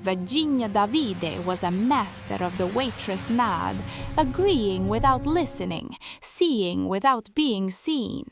Virginia Davide was a master of the waitress nod, agreeing without listening, seeing without being seen.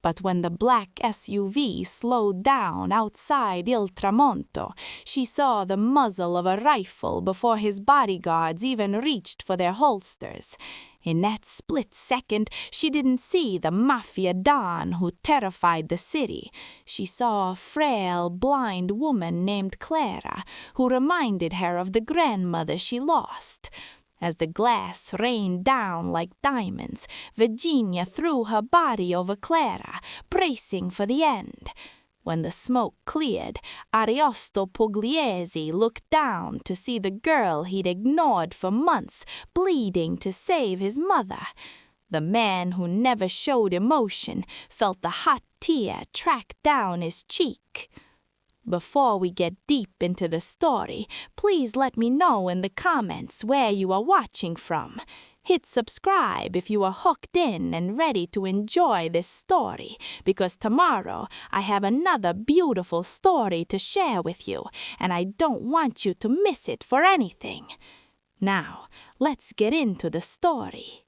But when the black SUV slowed down outside Il Tramonto, she saw the muzzle of a rifle before his bodyguards even reached for their holsters. In that split second, she didn't see the Mafia Don who terrified the city. She saw a frail, blind woman named Clara, who reminded her of the grandmother she lost. As the glass rained down like diamonds, Virginia threw her body over Clara, bracing for the end. When the smoke cleared, Ariosto Pugliese looked down to see the girl he'd ignored for months, bleeding to save his mother. The man who never showed emotion felt the hot tear track down his cheek. Before we get deep into the story, please let me know in the comments where you are watching from. Hit subscribe if you are hooked in and ready to enjoy this story, because tomorrow I have another beautiful story to share with you, and I don't want you to miss it for anything. Now, let's get into the story.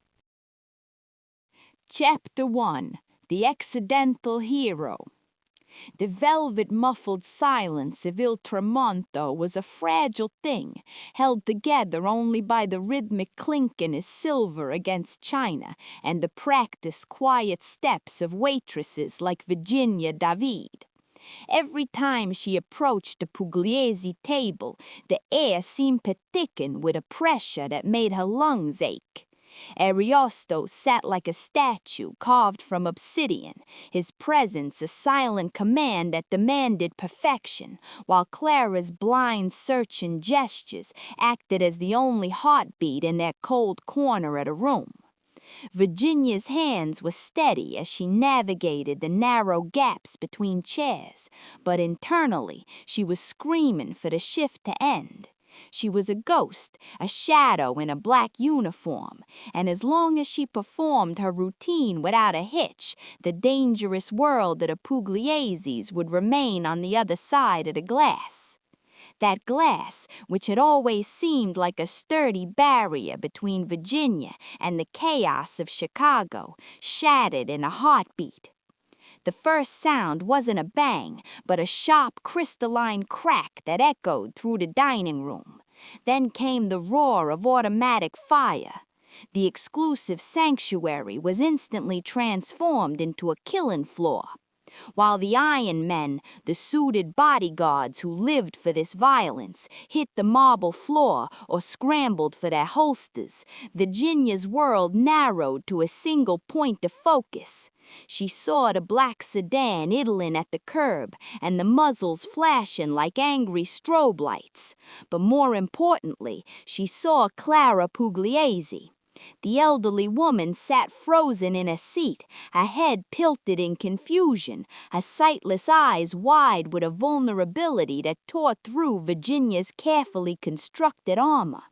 Chapter 1. The Accidental Hero. The velvet-muffled silence of Il Tramonto was a fragile thing, held together only by the rhythmic clinking of silver against china and the practiced quiet steps of waitresses like Virginia David. Every time she approached the Pugliese table, the air seemed to thicken with a pressure that made her lungs ache. Ariosto sat like a statue carved from obsidian, his presence a silent command that demanded perfection, while Clara's blind searching gestures acted as the only heartbeat in that cold corner of the room. Virginia's hands were steady as she navigated the narrow gaps between chairs, but internally she was screaming for the shift to end. She was a ghost, a shadow in a black uniform, and as long as she performed her routine without a hitch, the dangerous world of the Puglieses would remain on the other side of the glass. That glass, which had always seemed like a sturdy barrier between Virginia and the chaos of Chicago, shattered in a heartbeat. The first sound wasn't a bang, but a sharp crystalline crack that echoed through the dining room. Then came the roar of automatic fire. The exclusive sanctuary was instantly transformed into a killing floor. While the Iron Men, the suited bodyguards who lived for this violence, hit the marble floor or scrambled for their holsters, Virginia's world narrowed to a single point of focus. She saw the black sedan idling at the curb and the muzzles flashing like angry strobe lights. But more importantly, she saw Clara Pugliese. The elderly woman sat frozen in a seat, her head tilted in confusion, her sightless eyes wide with a vulnerability that tore through Virginia's carefully constructed armor.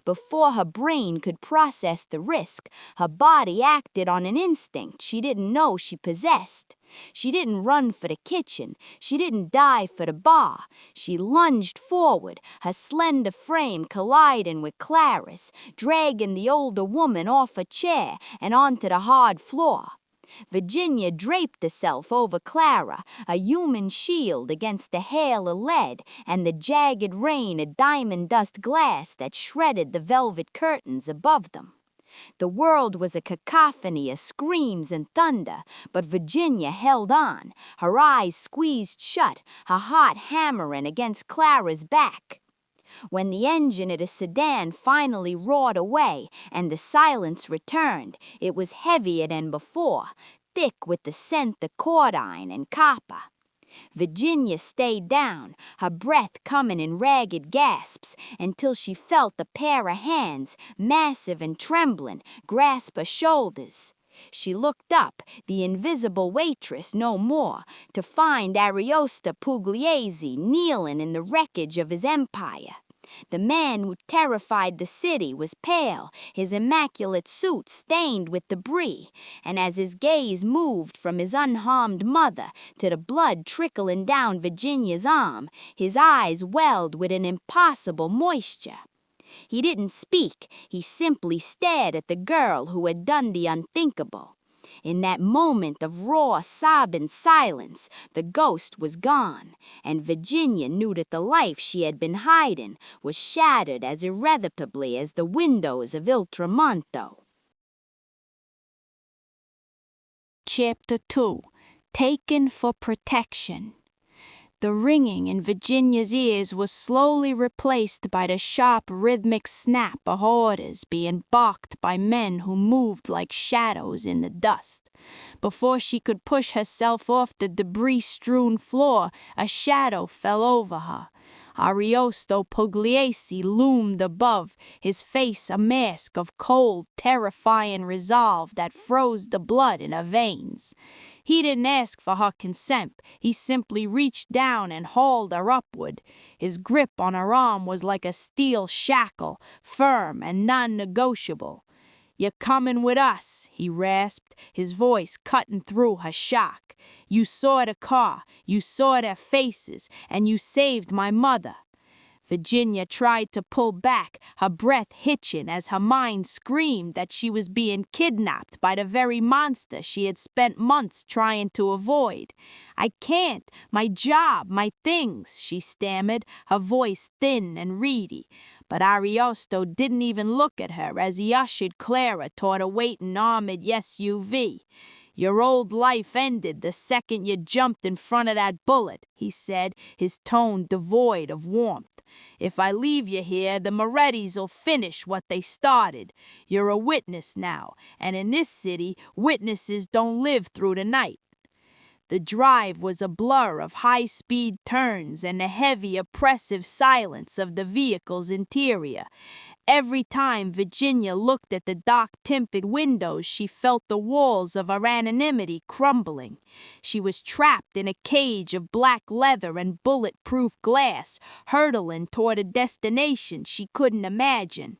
Before her brain could process the risk, her body acted on an instinct she didn't know she possessed. She didn't run for the kitchen. She didn't dive for the bar. She lunged forward, her slender frame colliding with Clara's, dragging the older woman off a chair and onto the hard floor. Virginia draped herself over Clara, a human shield against the hail of lead and the jagged rain of diamond dust glass that shredded the velvet curtains above them. The world was a cacophony of screams and thunder, but Virginia held on, her eyes squeezed shut, her heart hammering against Clara's back. When the engine of the sedan finally roared away and the silence returned, it was heavier than before, thick with the scent of cordine and copper. Virginia stayed down, her breath coming in ragged gasps, until she felt a pair of hands, massive and trembling, grasp her shoulders. She looked up, the invisible waitress no more, to find Ariosto Pugliese kneeling in the wreckage of his empire. The man who terrified the city was pale, his immaculate suit stained with debris, and as his gaze moved from his unharmed mother to the blood trickling down Virginia's arm, his eyes welled with an impossible moisture. He didn't speak, he simply stared at the girl who had done the unthinkable. In that moment of raw, sobbing silence, the ghost was gone, and Virginia knew that the life she had been hiding was shattered as irretrievably as the windows of Il Tramonto. Chapter 2. Taken for Protection. The ringing in Virginia's ears was slowly replaced by the sharp rhythmic snap of orders being barked by men who moved like shadows in the dust. Before she could push herself off the debris-strewn floor, a shadow fell over her. Ariosto Pugliese loomed above, his face a mask of cold, terrifying resolve that froze the blood in her veins. He didn't ask for her consent, he simply reached down and hauled her upward. His grip on her arm was like a steel shackle, firm and non-negotiable. "You're coming with us," he rasped, his voice cutting through her shock. "You saw the car, you saw their faces, and you saved my mother." Virginia tried to pull back, her breath hitching as her mind screamed that she was being kidnapped by the very monster she had spent months trying to avoid. "I can't, my job, my things," she stammered, her voice thin and reedy. But Ariosto didn't even look at her as he ushered Clara toward a waiting armored SUV. "Your old life ended the second you jumped in front of that bullet," he said, his tone devoid of warmth. "If I leave you here, the Moretti's'll finish what they started. You're a witness now, and in this city, witnesses don't live through the night." The drive was a blur of high-speed turns and the heavy, oppressive silence of the vehicle's interior. Every time Virginia looked at the dark tinted windows, she felt the walls of her anonymity crumbling. She was trapped in a cage of black leather and bulletproof glass, hurtling toward a destination she couldn't imagine.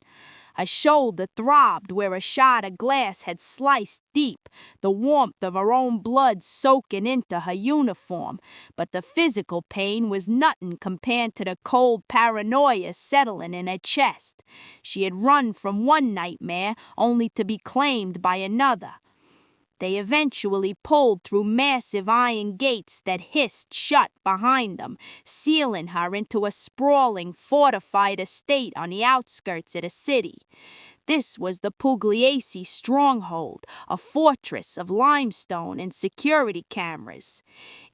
Her shoulder throbbed where a shot of glass had sliced deep, the warmth of her own blood soaking into her uniform. But the physical pain was nothing compared to the cold paranoia settling in her chest. She had run from one nightmare only to be claimed by another. They eventually pulled through massive iron gates that hissed shut behind them, sealing her into a sprawling, fortified estate on the outskirts of the city. This was the Pugliese stronghold, a fortress of limestone and security cameras.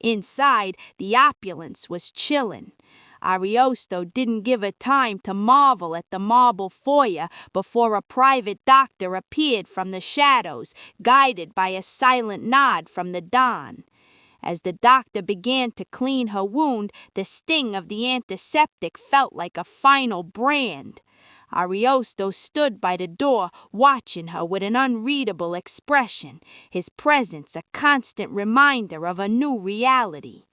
Inside, the opulence was chilling. Ariosto didn't give her time to marvel at the marble foyer before a private doctor appeared from the shadows, guided by a silent nod from the Don. As the doctor began to clean her wound, the sting of the antiseptic felt like a final brand. Ariosto stood by the door, watching her with an unreadable expression, his presence a constant reminder of a new reality.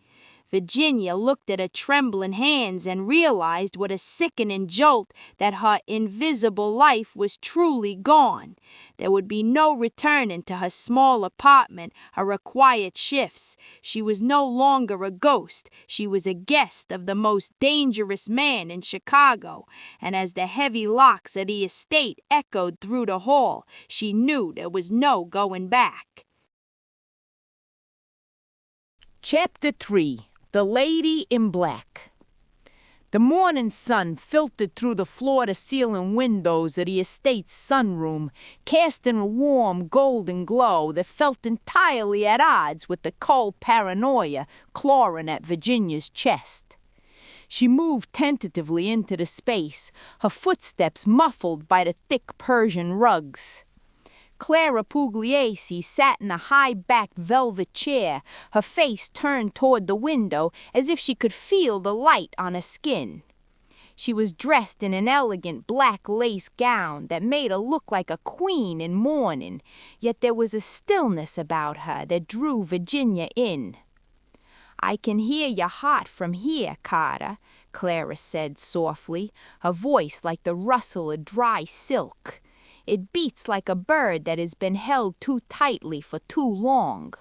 Virginia looked at her trembling hands and realized with a sickening jolt that her invisible life was truly gone. There would be no returning to her small apartment, her required shifts. She was no longer a ghost. She was a guest of the most dangerous man in Chicago. And as the heavy locks of the estate echoed through the hall, she knew there was no going back. Chapter 3. The Lady in Black. The morning sun filtered through the floor-to-ceiling windows of the estate's sunroom, casting a warm golden glow that felt entirely at odds with the cold paranoia clawing at Virginia's chest. She moved tentatively into the space, her footsteps muffled by the thick Persian rugs. Clara Pugliese sat in a high-backed velvet chair, her face turned toward the window as if she could feel the light on her skin. She was dressed in an elegant black lace gown that made her look like a queen in mourning, yet there was a stillness about her that drew Virginia in. "I can hear your heart from here, Carter," Clara said softly, her voice like the rustle of dry silk. It beats like a bird that has been held too tightly for too long.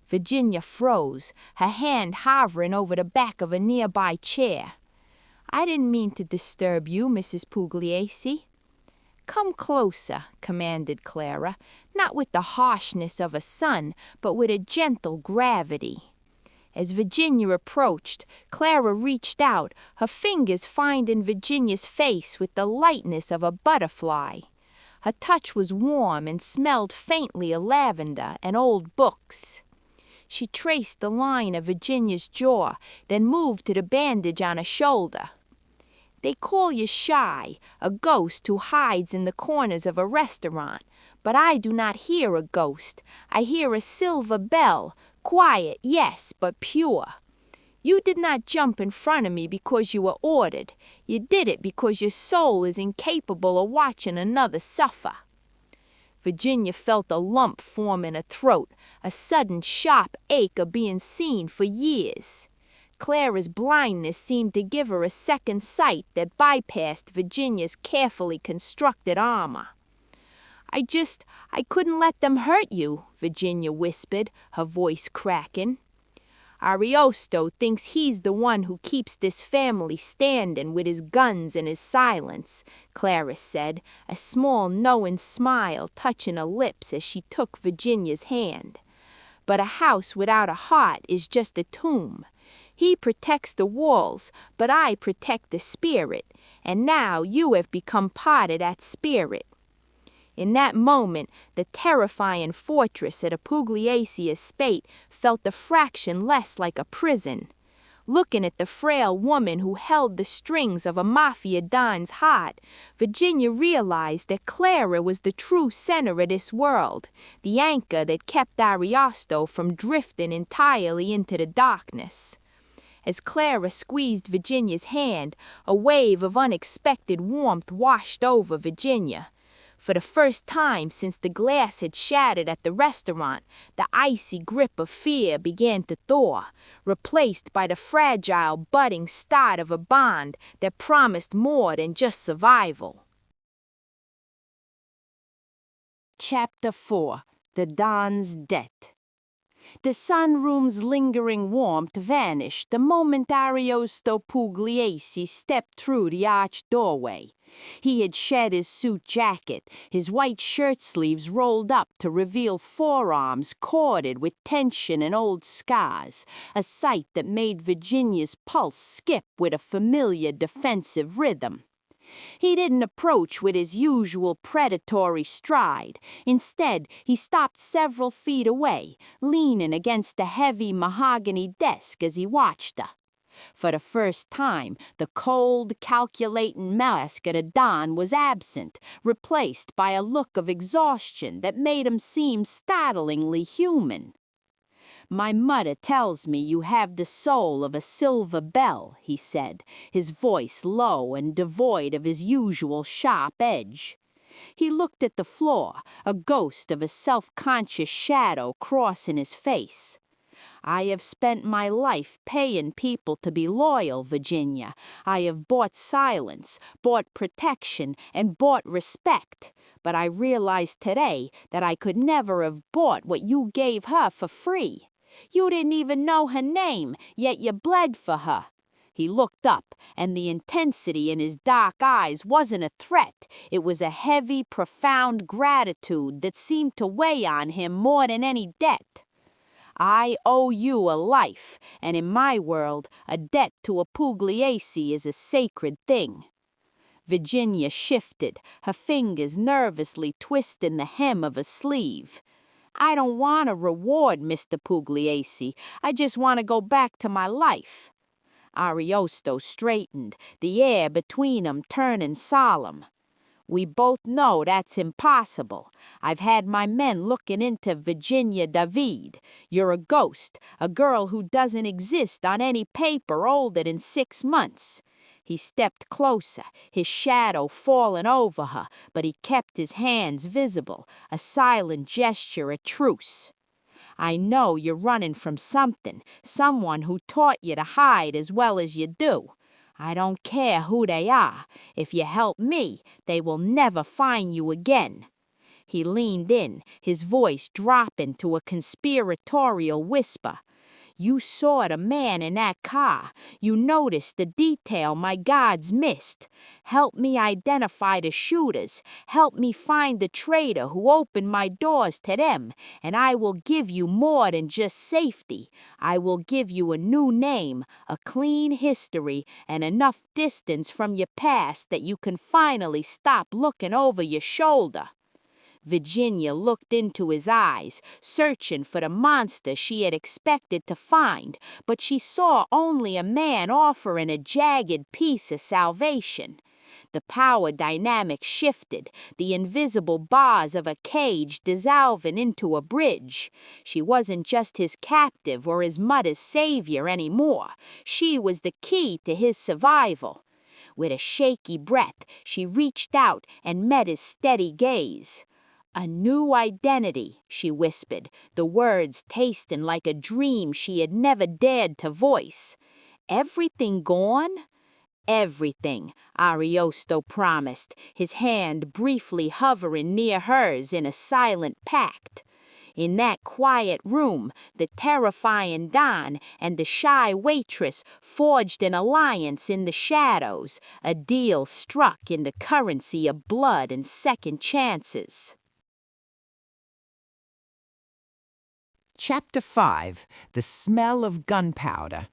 Virginia froze, her hand hovering over the back of a nearby chair. I didn't mean to disturb you, Mrs. Pugliese. Come closer, commanded Clara, not with the harshness of a son, but with a gentle gravity. As Virginia approached, Clara reached out, her fingers finding Virginia's face with the lightness of a butterfly. Her touch was warm and smelled faintly of lavender and old books. She traced the line of Virginia's jaw, then moved to the bandage on her shoulder. They call you shy, a ghost who hides in the corners of a restaurant. But I do not hear a ghost. I hear a silver bell, quiet, yes, but pure. You did not jump in front of me because you were ordered. You did it because your soul is incapable of watching another suffer. Virginia felt a lump form in her throat, a sudden sharp ache of being seen for years. Clara's blindness seemed to give her a second sight that bypassed Virginia's carefully constructed armor. I couldn't let them hurt you, Virginia whispered, her voice cracking. Ariosto thinks he's the one who keeps this family standing with his guns and his silence, Clara said, a small knowing smile touching her lips as she took Virginia's hand. But a house without a heart is just a tomb. He protects the walls, but I protect the spirit, and now you have become part of that spirit. In that moment, the terrifying fortress at a Pugliese estate felt a fraction less like a prison. Looking at the frail woman who held the strings of a Mafia don's heart, Virginia realized that Clara was the true center of this world, the anchor that kept Ariosto from drifting entirely into the darkness. As Clara squeezed Virginia's hand, a wave of unexpected warmth washed over Virginia. For the first time since the glass had shattered at the restaurant, the icy grip of fear began to thaw, replaced by the fragile, budding start of a bond that promised more than just survival. Chapter 4. The Don's Debt. The sunroom's lingering warmth vanished the moment Ariosto Pugliese stepped through the arched doorway. He had shed his suit jacket, his white shirt sleeves rolled up to reveal forearms corded with tension and old scars, a sight that made Virginia's pulse skip with a familiar defensive rhythm. He didn't approach with his usual predatory stride. Instead, he stopped several feet away, leaning against a heavy mahogany desk as he watched her. For the first time, the cold, calculating mask of the Don was absent, replaced by a look of exhaustion that made him seem startlingly human. "My mother tells me you have the soul of a silver bell," he said, his voice low and devoid of his usual sharp edge. He looked at the floor, a ghost of a self-conscious shadow crossing his face. "I have spent my life paying people to be loyal, Virginia. I have bought silence, bought protection, and bought respect. But I realized today that I could never have bought what you gave her for free. You didn't even know her name, yet you bled for her." He looked up, and the intensity in his dark eyes wasn't a threat. It was a heavy, profound gratitude that seemed to weigh on him more than any debt. "I owe you a life, and in my world, a debt to a Pugliese is a sacred thing." Virginia shifted, her fingers nervously twisting the hem of a sleeve. "I don't want a reward, Mr. Pugliese. I just want to go back to my life." Ariosto straightened, the air between them turning solemn. "We both know that's impossible. I've had my men looking into Virginia David. You're a ghost, a girl who doesn't exist on any paper older than 6 months." He stepped closer, his shadow falling over her, but he kept his hands visible, a silent gesture of truce. "I know you're running from something, someone who taught you to hide as well as you do. I don't care who they are. If you help me, they will never find you again." He leaned in, his voice dropping to a conspiratorial whisper. "You saw the man in that car. You noticed the detail my guards missed. Help me identify the shooters. Help me find the traitor who opened my doors to them, and I will give you more than just safety. I will give you a new name, a clean history, and enough distance from your past that you can finally stop looking over your shoulder." Virginia looked into his eyes, searching for the monster she had expected to find, but she saw only a man offering a jagged piece of salvation. The power dynamic shifted, the invisible bars of a cage dissolving into a bridge. She wasn't just his captive or his mother's savior anymore. She was the key to his survival. With a shaky breath, she reached out and met his steady gaze. "A new identity," she whispered, the words tasting like a dream she had never dared to voice. "Everything gone?" "Everything," Ariosto promised, his hand briefly hovering near hers in a silent pact. In that quiet room, the terrifying Don and the shy waitress forged an alliance in the shadows, a deal struck in the currency of blood and second chances. Chapter 5. The Smell of Gunpowder.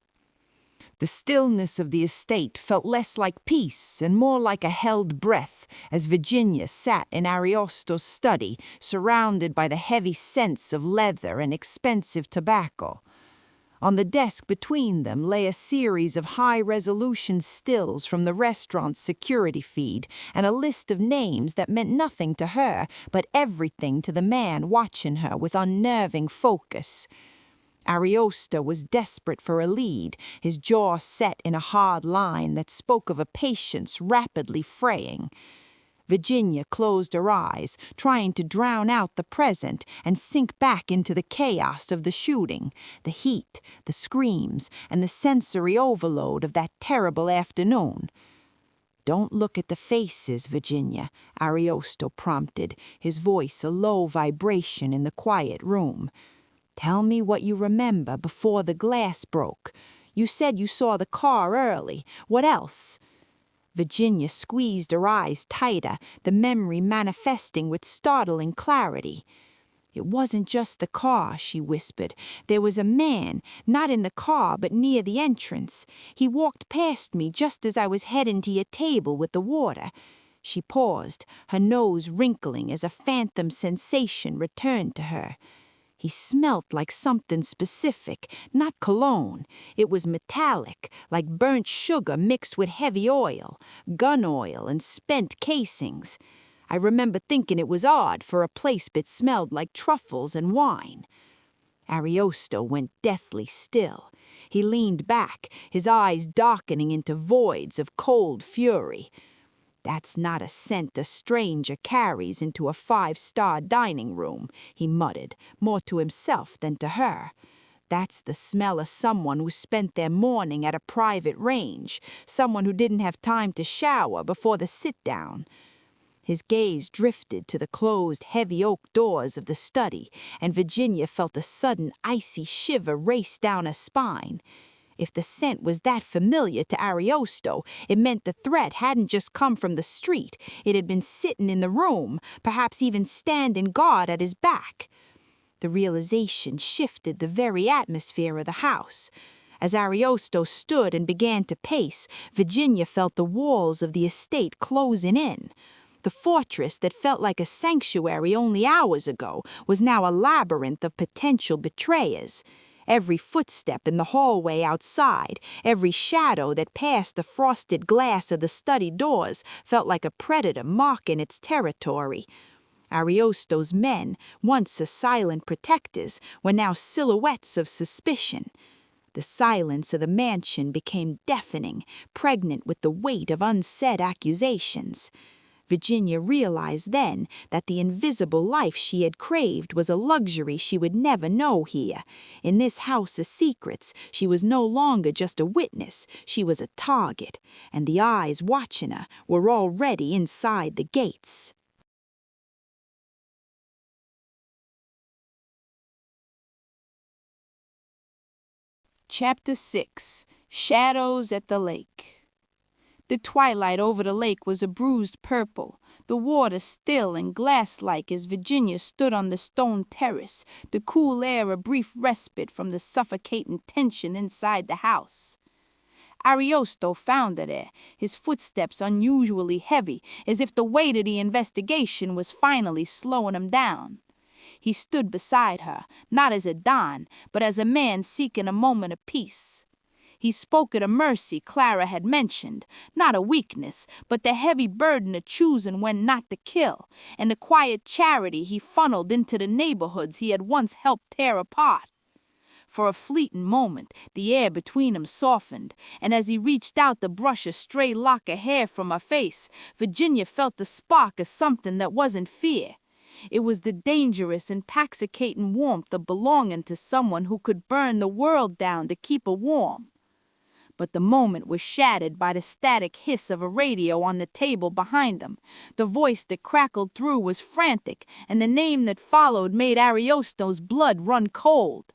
The stillness of the estate felt less like peace and more like a held breath as Virginia sat in Ariosto's study, surrounded by the heavy scents of leather and expensive tobacco. On the desk between them lay a series of high-resolution stills from the restaurant's security feed and a list of names that meant nothing to her but everything to the man watching her with unnerving focus. Ariosto was desperate for a lead, his jaw set in a hard line that spoke of a patience rapidly fraying. Virginia closed her eyes, trying to drown out the present and sink back into the chaos of the shooting, the heat, the screams, and the sensory overload of that terrible afternoon. "Don't look at the faces, Virginia," Ariosto prompted, his voice a low vibration in the quiet room. "Tell me what you remember before the glass broke. You said you saw the car early. What else?" Virginia squeezed her eyes tighter, the memory manifesting with startling clarity. "It wasn't just the car," she whispered. "There was a man, not in the car but near the entrance. He walked past me just as I was heading to your table with the water." She paused, her nose wrinkling as a phantom sensation returned to her. He smelt like something specific, not cologne. It was metallic, like burnt sugar mixed with heavy oil, gun oil, and spent casings. I remember thinking it was odd for a place that smelled like truffles and wine. Ariosto went deathly still. He leaned back, his eyes darkening into voids of cold fury. "That's not a scent a stranger carries into a five-star dining room," he muttered, more to himself than to her. "That's the smell of someone who spent their morning at a private range, someone who didn't have time to shower before the sit-down." His gaze drifted to the closed, heavy oak doors of the study, and Virginia felt a sudden icy shiver race down her spine. If the scent was that familiar to Ariosto, it meant the threat hadn't just come from the street. It had been sitting in the room, perhaps even standing guard at his back. The realization shifted the very atmosphere of the house. As Ariosto stood and began to pace, Virginia felt the walls of the estate closing in. The fortress that felt like a sanctuary only hours ago was now a labyrinth of potential betrayers. Every footstep in the hallway outside, every shadow that passed the frosted glass of the study doors felt like a predator marking its territory. Ariosto's men, once the silent protectors, were now silhouettes of suspicion. The silence of the mansion became deafening, pregnant with the weight of unsaid accusations. Virginia realized then that the invisible life she had craved was a luxury she would never know here. In this house of secrets, she was no longer just a witness, she was a target, and the eyes watching her were already inside the gates. Chapter 6. Shadows at the Lake. The twilight over the lake was a bruised purple, the water still and glass-like as Virginia stood on the stone terrace, the cool air a brief respite from the suffocating tension inside the house. Ariosto found her there, his footsteps unusually heavy, as if the weight of the investigation was finally slowing him down. He stood beside her, not as a don, but as a man seeking a moment of peace. He spoke of the mercy Clara had mentioned, not a weakness, but the heavy burden of choosing when not to kill, and the quiet charity he funneled into the neighborhoods he had once helped tear apart. For a fleeting moment, the air between them softened, and as he reached out to brush a stray lock of hair from her face, Virginia felt the spark of something that wasn't fear. It was the dangerous, intoxicating warmth of belonging to someone who could burn the world down to keep her warm. But the moment was shattered by the static hiss of a radio on the table behind them. The voice that crackled through was frantic, and the name that followed made Ariosto's blood run cold.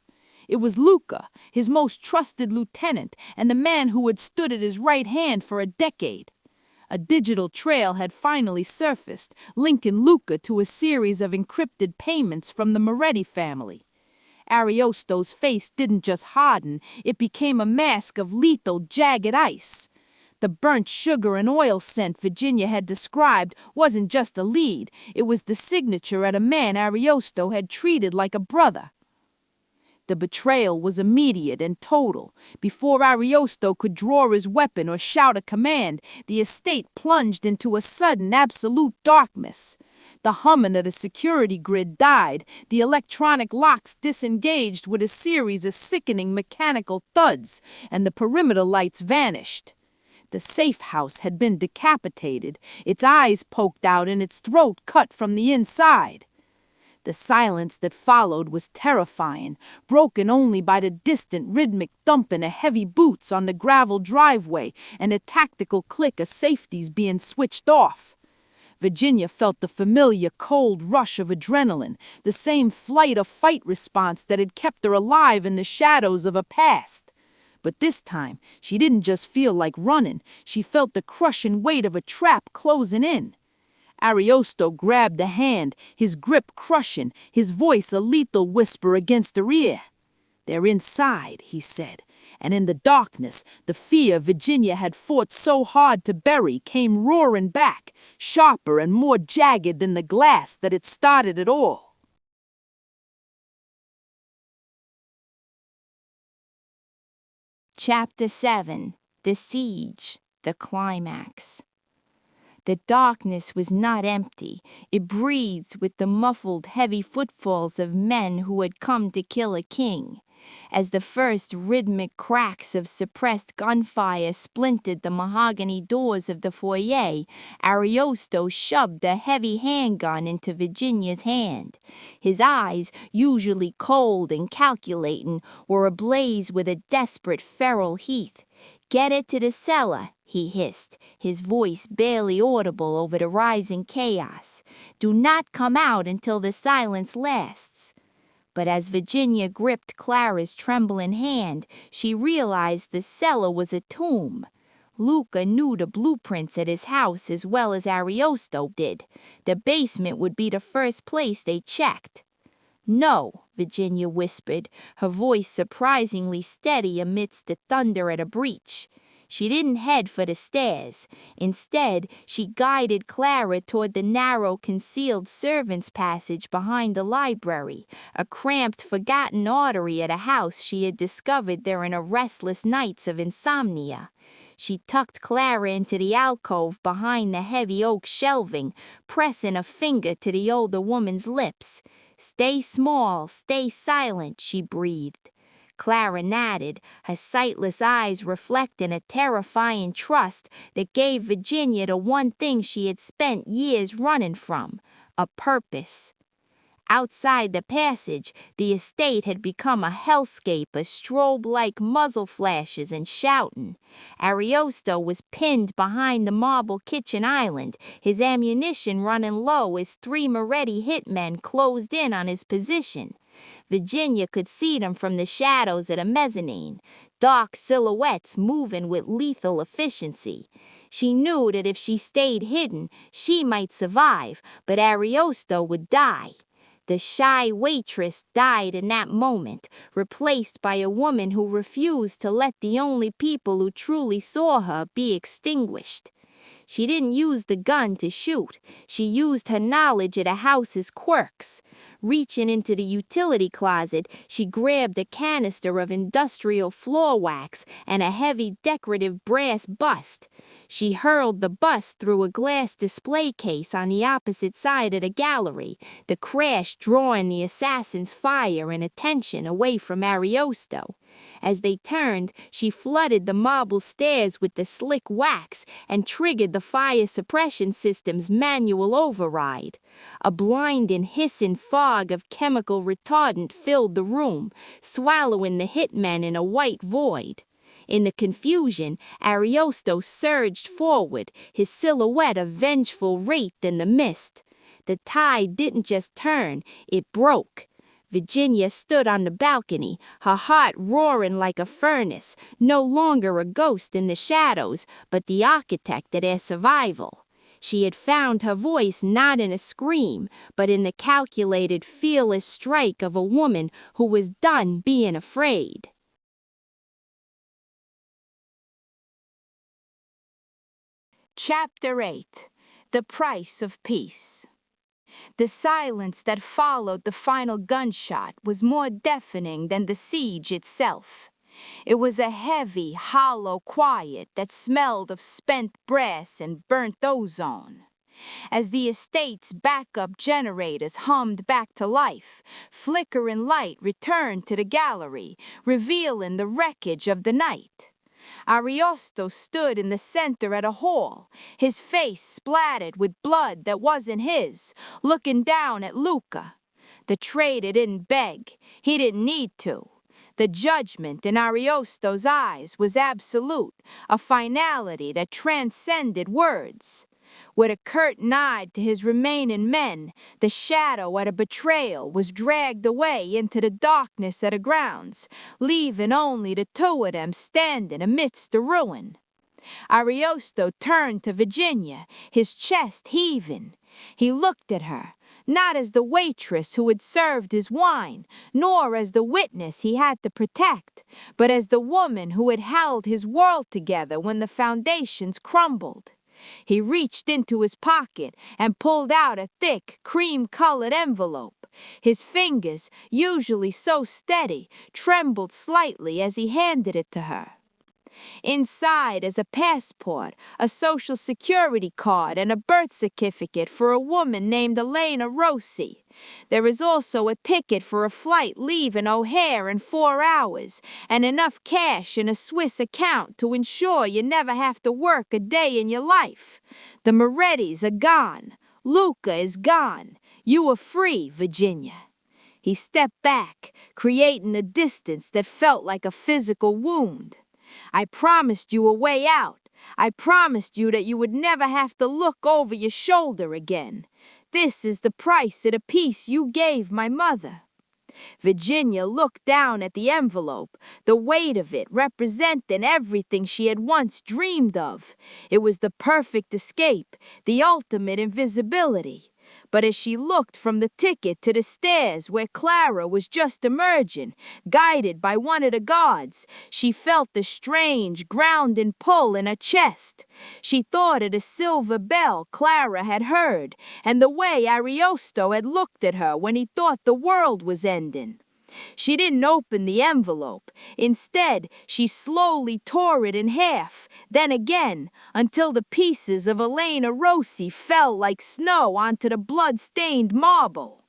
It was Luca, his most trusted lieutenant, and the man who had stood at his right hand for a decade. A digital trail had finally surfaced, linking Luca to a series of encrypted payments from the Moretti family. Ariosto's face didn't just harden, it became a mask of lethal, jagged ice. The burnt sugar and oil scent Virginia had described wasn't just a lead, it was the signature at a man Ariosto had treated like a brother. The betrayal was immediate and total. Before Ariosto could draw his weapon or shout a command, the estate plunged into a sudden absolute darkness. The humming of the security grid died, the electronic locks disengaged with a series of sickening mechanical thuds, and the perimeter lights vanished. The safe house had been decapitated, its eyes poked out and its throat cut from the inside. The silence that followed was terrifying, broken only by the distant rhythmic thumping of heavy boots on the gravel driveway and a tactical click of safeties being switched off. Virginia felt the familiar cold rush of adrenaline, the same flight or fight response that had kept her alive in the shadows of her past. But this time, she didn't just feel like running, she felt the crushing weight of a trap closing in. Ariosto grabbed the hand, his grip crushing, his voice a lethal whisper against her ear. "They're inside," he said, and in the darkness, the fear Virginia had fought so hard to bury came roaring back, sharper and more jagged than the glass that had started it all. Chapter 7. The Siege, the Climax. The darkness was not empty. It breathed with the muffled, heavy footfalls of men who had come to kill a king. As the first rhythmic cracks of suppressed gunfire splintered the mahogany doors of the foyer, Ariosto shoved a heavy handgun into Virginia's hand. His eyes, usually cold and calculating, were ablaze with a desperate feral heat. "Get it to the cellar," he hissed, his voice barely audible over the rising chaos. "Do not come out until the silence lasts." But as Virginia gripped Clara's trembling hand, she realized the cellar was a tomb. Luca knew the blueprints at his house as well as Ariosto did. The basement would be the first place they checked. "No," Virginia whispered, her voice surprisingly steady amidst the thunder at a breach. She didn't head for the stairs. Instead, she guided Clara toward the narrow, concealed servants' passage behind the library, a cramped, forgotten artery at a house she had discovered during her restless nights of insomnia. She tucked Clara into the alcove behind the heavy oak shelving, pressing a finger to the older woman's lips. "Stay small, stay silent," she breathed. Clara nodded, her sightless eyes reflecting a terrifying trust that gave Virginia the one thing she had spent years running from, a purpose. Outside the passage, the estate had become a hellscape of strobe-like muzzle flashes and shouting. Ariosto was pinned behind the marble kitchen island, his ammunition running low as 3 Moretti hitmen closed in on his position. Virginia could see them from the shadows of the mezzanine, dark silhouettes moving with lethal efficiency. She knew that if she stayed hidden, she might survive, but Ariosto would die. The shy waitress died in that moment, replaced by a woman who refused to let the only people who truly saw her be extinguished. She didn't use the gun to shoot. She used her knowledge of the house's quirks. Reaching into the utility closet, she grabbed a canister of industrial floor wax and a heavy decorative brass bust. She hurled the bust through a glass display case on the opposite side of the gallery, the crash drawing the assassin's fire and attention away from Ariosto. As they turned, she flooded the marble stairs with the slick wax and triggered the fire suppression system's manual override. A blinding, hissing fog of chemical retardant filled the room, swallowing the hitmen in a white void. In the confusion, Ariosto surged forward, his silhouette a vengeful wraith in the mist. The tide didn't just turn, it broke. Virginia stood on the balcony, her heart roaring like a furnace, no longer a ghost in the shadows, but the architect of their survival. She had found her voice not in a scream, but in the calculated, fearless strike of a woman who was done being afraid. Chapter 8. The Price of Peace. The silence that followed the final gunshot was more deafening than the siege itself. It was a heavy, hollow quiet that smelled of spent brass and burnt ozone. As the estate's backup generators hummed back to life, flickering light returned to the gallery, revealing the wreckage of the night. Ariosto stood in the center at a hall, his face splattered with blood that wasn't his, looking down at Luca. The traitor didn't beg. He didn't need to. The judgment in Ariosto's eyes was absolute, a finality that transcended words. With a curt nod to his remaining men, the shadow at a betrayal was dragged away into the darkness of the grounds, leaving only the 2 of them standing amidst the ruin. Ariosto turned to Virginia, his chest heaving. He looked at her, not as the waitress who had served his wine, nor as the witness he had to protect, but as the woman who had held his world together when the foundations crumbled. He reached into his pocket and pulled out a thick, cream-colored envelope. His fingers, usually so steady, trembled slightly as he handed it to her. Inside is a passport, a social security card, and a birth certificate for a woman named Elena Rossi. There is also a ticket for a flight leaving O'Hare in 4 hours, and enough cash in a Swiss account to ensure you never have to work a day in your life. The Morettis are gone. Luca is gone. You are free, Virginia. He stepped back, creating a distance that felt like a physical wound. I promised you a way out. I promised you that you would never have to look over your shoulder again. This is the price of the peace you gave my mother. Virginia looked down at the envelope, the weight of it representing everything she had once dreamed of. It was the perfect escape, the ultimate invisibility. But as she looked from the ticket to the stairs where Clara was just emerging, guided by one of the guards, she felt the strange, grounding pull in her chest. She thought of the silver bell Clara had heard, and the way Ariosto had looked at her when he thought the world was ending. She didn't open the envelope. Instead, she slowly tore it in half, then again, until the pieces of Elena Rossi fell like snow onto the blood-stained marble.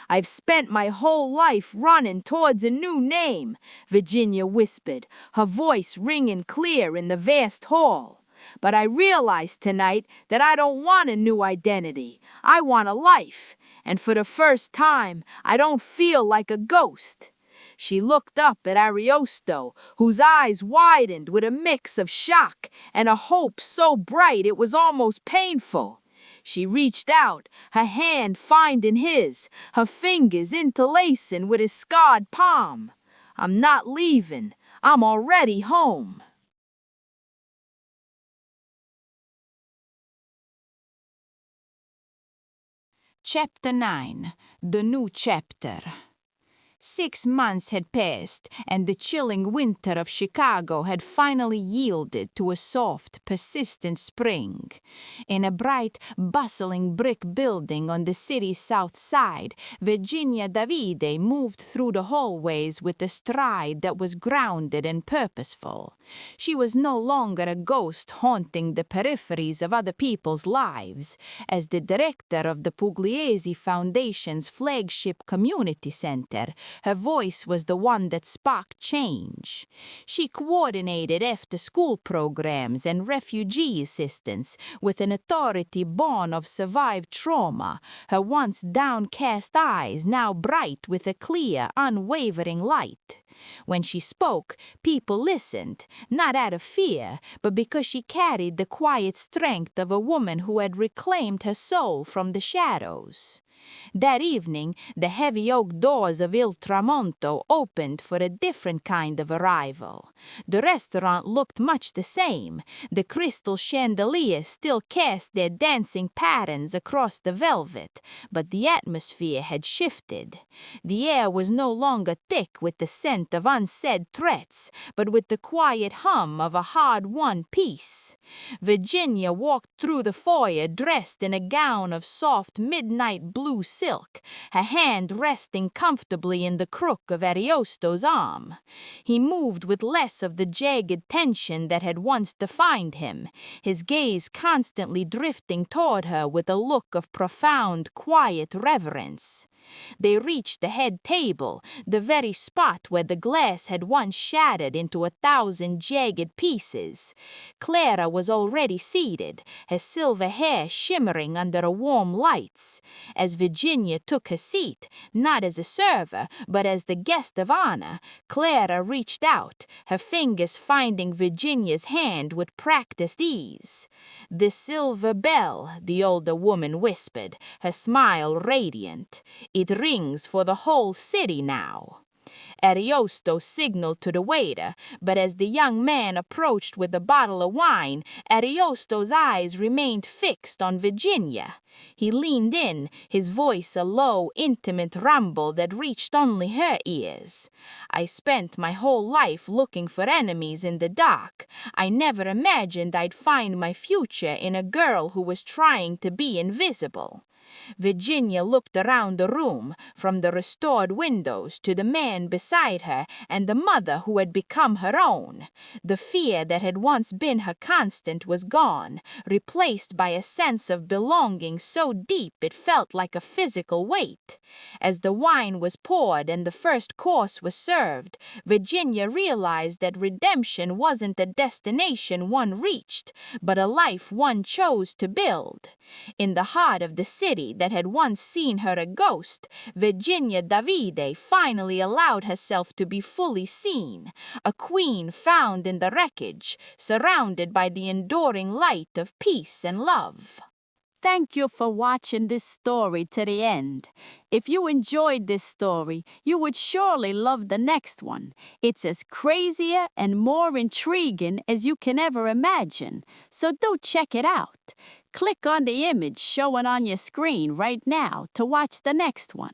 I've spent my whole life running towards a new name, Virginia whispered, her voice ringing clear in the vast hall. But I realized tonight that I don't want a new identity. I want a life. And for the first time, I don't feel like a ghost. She looked up at Ariosto, whose eyes widened with a mix of shock and a hope so bright it was almost painful. She reached out, her hand finding his, her fingers interlacing with his scarred palm. I'm not leaving. I'm already home. Chapter 9. The New Chapter. 6 months had passed, and the chilling winter of Chicago had finally yielded to a soft, persistent spring. In a bright, bustling brick building on the city's south side, Virginia Davide moved through the hallways with a stride that was grounded and purposeful. She was no longer a ghost haunting the peripheries of other people's lives. As the director of the Pugliese Foundation's flagship community center, her voice was the one that sparked change. She coordinated after-school programs and refugee assistance with an authority born of survived trauma, her once downcast eyes now bright with a clear, unwavering light. When she spoke, people listened, not out of fear, but because she carried the quiet strength of a woman who had reclaimed her soul from the shadows. That evening, the heavy oak doors of Il Tramonto opened for a different kind of arrival. The restaurant looked much the same. The crystal chandeliers still cast their dancing patterns across the velvet, but the atmosphere had shifted. The air was no longer thick with the scent of unsaid threats, but with the quiet hum of a hard-won peace. Virginia walked through the foyer dressed in a gown of soft midnight blue silk, her hand resting comfortably in the crook of Ariosto's arm. He moved with less of the jagged tension that had once defined him, his gaze constantly drifting toward her with a look of profound, quiet reverence. They reached the head table, the very spot where the glass had once shattered into 1,000 jagged pieces. Clara was already seated, her silver hair shimmering under the warm lights. As Virginia took her seat, not as a server, but as the guest of honor, Clara reached out, her fingers finding Virginia's hand with practiced ease. "The silver bell," the older woman whispered, her smile radiant. "It rings for the whole city now." Ariosto signaled to the waiter, but as the young man approached with a bottle of wine, Ariosto's eyes remained fixed on Virginia. He leaned in, his voice a low, intimate rumble that reached only her ears. "I spent my whole life looking for enemies in the dark. I never imagined I'd find my future in a girl who was trying to be invisible." Virginia looked around the room, from the restored windows to the man beside her and the mother who had become her own. The fear that had once been her constant was gone, replaced by a sense of belonging so deep it felt like a physical weight. As the wine was poured and the first course was served, Virginia realized that redemption wasn't a destination one reached, but a life one chose to build. In the heart of the city that had once seen her a ghost, Virginia Davide finally allowed herself to be fully seen, a queen found in the wreckage, surrounded by the enduring light of peace and love. Thank you for watching this story to the end. If you enjoyed this story, you would surely love the next one. It's as crazier and more intriguing as you can ever imagine, so do check it out. Click on the image showing on your screen right now to watch the next one.